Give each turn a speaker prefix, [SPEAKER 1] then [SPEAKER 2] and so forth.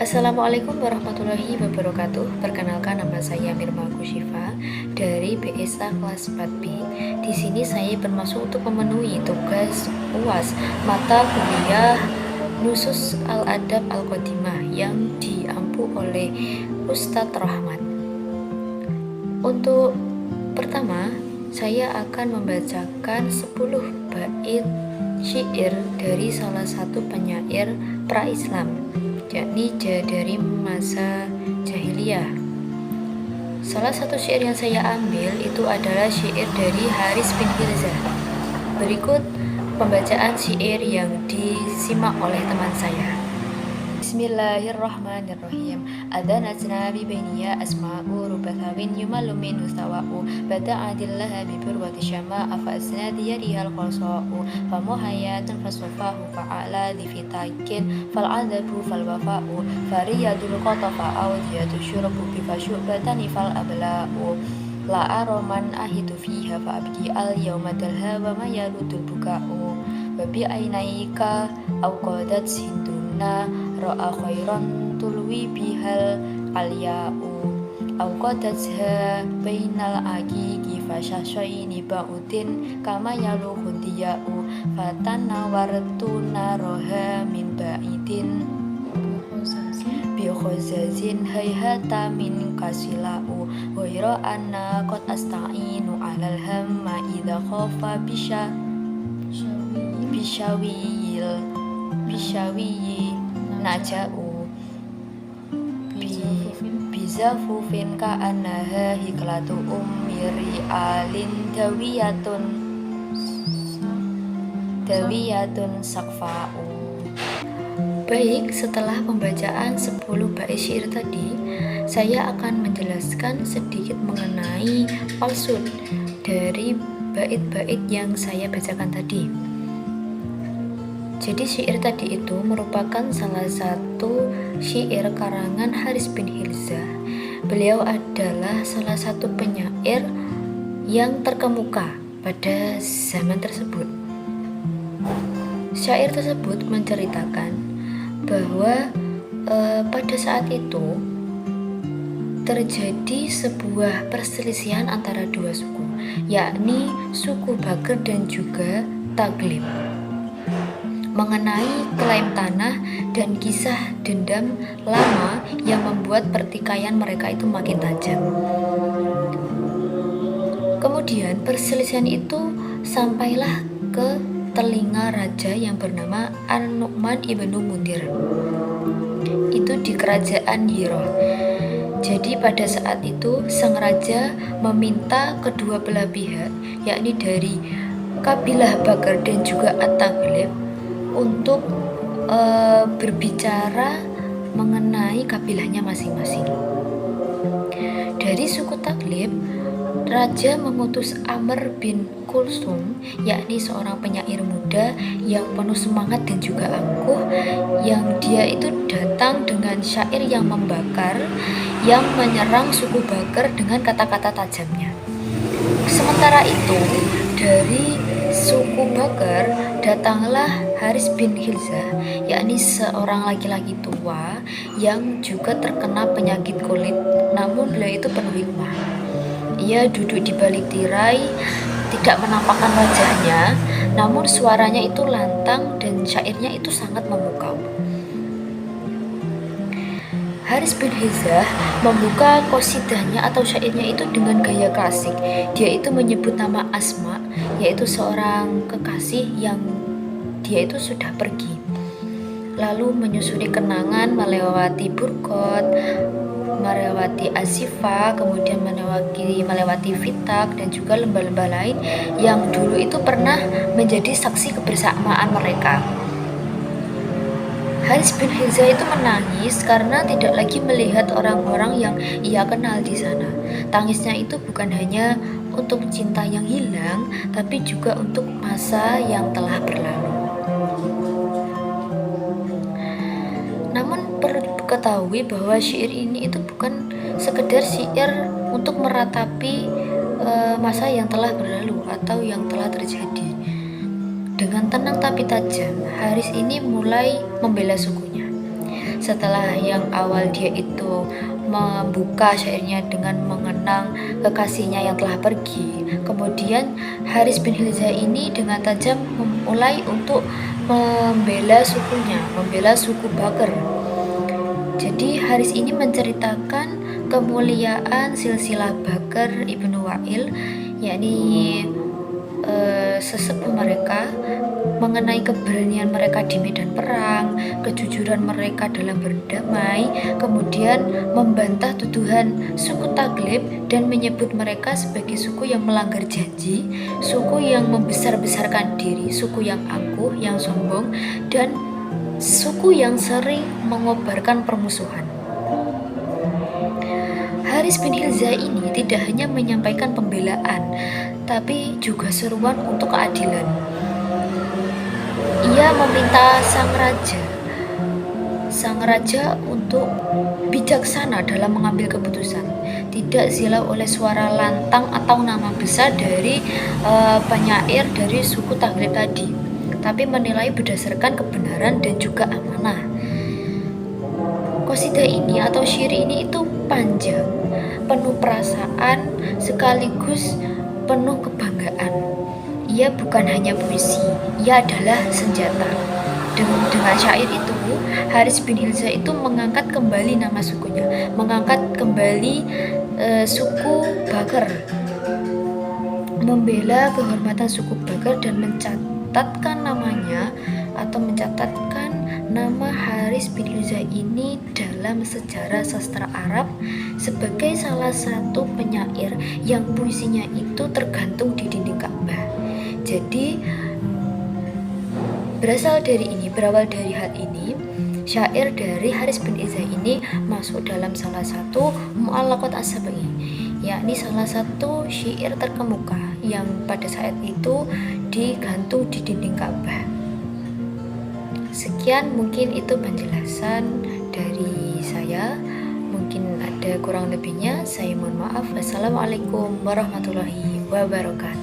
[SPEAKER 1] Assalamualaikum warahmatullahi wabarakatuh. Perkenalkan, nama saya Mirma Kushifa dari BSA kelas 4B. Di sini saya bermaksud untuk memenuhi tugas UAS mata kuliah Nusus Al-Adab Al-Qadimah yang diampu oleh Ustadz Rahmat. Untuk pertama, saya akan membacakan 10 bait syair dari salah satu penyair pra-Islam, yakni dari masa jahiliyah. Salah satu syair yang saya ambil itu adalah syair dari Haris bin Hirzah. Berikut pembacaan syair yang disimak oleh teman saya. Bismillahirrahmanirrahim. Adanatna bi bainiya asma'u rubathawin yumallu minhu sawa'u bada'adillah bi burwati syama'a fa asnadi yarihal khasa'u fa muhayyatun fasufahu fa'ala di fitakin fal adabu fal wafa'u fariyadul qatafa awdiyatu syurbu bi fasyubatani fal abla'u la aroman ahidu fiha fa abki al yawma dalha wa ma yaludul buka'u wa bi ainaika awqadat hinduna ra'a khairan tulwi bihal alya'u awqadatha bainal aqiqi fasyasyaini ba'udin kama yaluhun diya'u fatanawartu naroha min ba'idin bi khazazin hayhata min kasila'u ghaira anna qad asta'inu alal hamma idha khafa bisyawiyi naja'u bizafufin ka'annaha hiklatu ummiri alin dawiyatun sakfa'u. Baik, setelah pembacaan 10 bait syair tadi, saya akan menjelaskan sedikit mengenai maksud dari bait-bait yang saya bacakan tadi. Jadi syair tadi itu merupakan salah satu syair karangan Haris bin Hirzah. Beliau adalah salah satu penyair yang terkemuka pada zaman tersebut. Syair tersebut menceritakan bahwa pada saat itu terjadi sebuah perselisihan antara dua suku, yakni suku Bagr dan juga Taglib, mengenai klaim tanah dan kisah dendam lama yang membuat pertikaian mereka itu makin tajam. Kemudian perselisihan itu sampailah ke telinga raja yang bernama An-Nu'man ibnu Mundir, itu di kerajaan Hirah. Jadi pada saat itu sang raja meminta kedua belah pihak, yakni dari kabilah Bagr dan juga At-Taglib, untuk berbicara mengenai kabilahnya masing-masing. Dari suku Taglib, raja mengutus Amr bin Kulsum, yakni seorang penyair muda yang penuh semangat dan juga angkuh, yang dia itu datang dengan syair yang membakar, yang menyerang suku Bagr dengan kata-kata tajamnya. Sementara itu, dari suku Bagr datanglah Haris bin Hirzah, yakni seorang laki-laki tua yang juga terkena penyakit kulit, namun beliau itu penuh hikmah. Ia duduk di balik tirai, tidak menampakkan wajahnya, namun suaranya itu lantang dan syairnya itu sangat memukau. Haris bin Hirzah membuka qasidahnya atau syairnya itu dengan gaya klasik. Dia itu menyebut nama Asma, yaitu seorang kekasih yang dia itu sudah pergi, lalu menyusuri kenangan melewati Burkot, melewati Asifa, kemudian melewati Fitak dan juga lembah-lembah lain yang dulu itu pernah menjadi saksi kebersamaan mereka. Haris bin Hirzah itu menangis karena tidak lagi melihat orang-orang yang ia kenal di sana. Tangisnya itu bukan hanya untuk cinta yang hilang, tapi juga untuk masa yang telah berlalu. Namun perlu diketahui bahwa syair ini itu bukan sekedar syair untuk meratapi masa yang telah berlalu atau yang telah terjadi. Dengan tenang tapi tajam, Haris ini mulai membela sukunya. Setelah yang awal dia itu membuka syairnya dengan mengenang kekasihnya yang telah pergi, kemudian Haris bin Hilza ini dengan tajam memulai untuk membela sukunya, membela suku Bakr. Jadi Haris ini menceritakan kemuliaan silsilah Bakr ibnu Wa'il, yakni sesepuh mereka, mengenai keberanian mereka di medan perang, kejujuran mereka dalam berdamai, kemudian membantah tuduhan suku Taglib dan menyebut mereka sebagai suku yang melanggar janji, suku yang membesar-besarkan diri, suku yang angkuh, yang sombong, dan suku yang sering mengobarkan permusuhan. Haris bin Hilza ini tidak hanya menyampaikan pembelaan, tapi juga seruan untuk keadilan. Ia meminta sang raja untuk bijaksana dalam mengambil keputusan, tidak silau oleh suara lantang atau nama besar dari penyair dari suku Taglib tadi, tapi menilai berdasarkan kebenaran dan juga amanah. Qasidah ini atau syair ini itu panjang, penuh perasaan, sekaligus penuh kebanggaan. Ia bukan hanya puisi, ia adalah senjata. Dengan syair itu, Haris bin Hilza itu mengangkat kembali nama sukunya, mengangkat kembali suku Bakr, membela kehormatan suku Bakr dan mencatatkan namanya atau mencatatkan nama Haris bin Hilza ini dalam sejarah sastra Arab sebagai salah satu penyair yang puisinya itu tergantung di dinding Ka'bah. Jadi berawal dari hal ini, syair dari Haris bin Hilza ini masuk dalam salah satu mu'allaqat as-sab'i, yakni salah satu syair terkemuka yang pada saat itu digantung di dinding Ka'bah. Sekian mungkin itu penjelasan dari saya. Mungkin ada kurang lebihnya, saya mohon maaf. Assalamualaikum warahmatullahi wabarakatuh.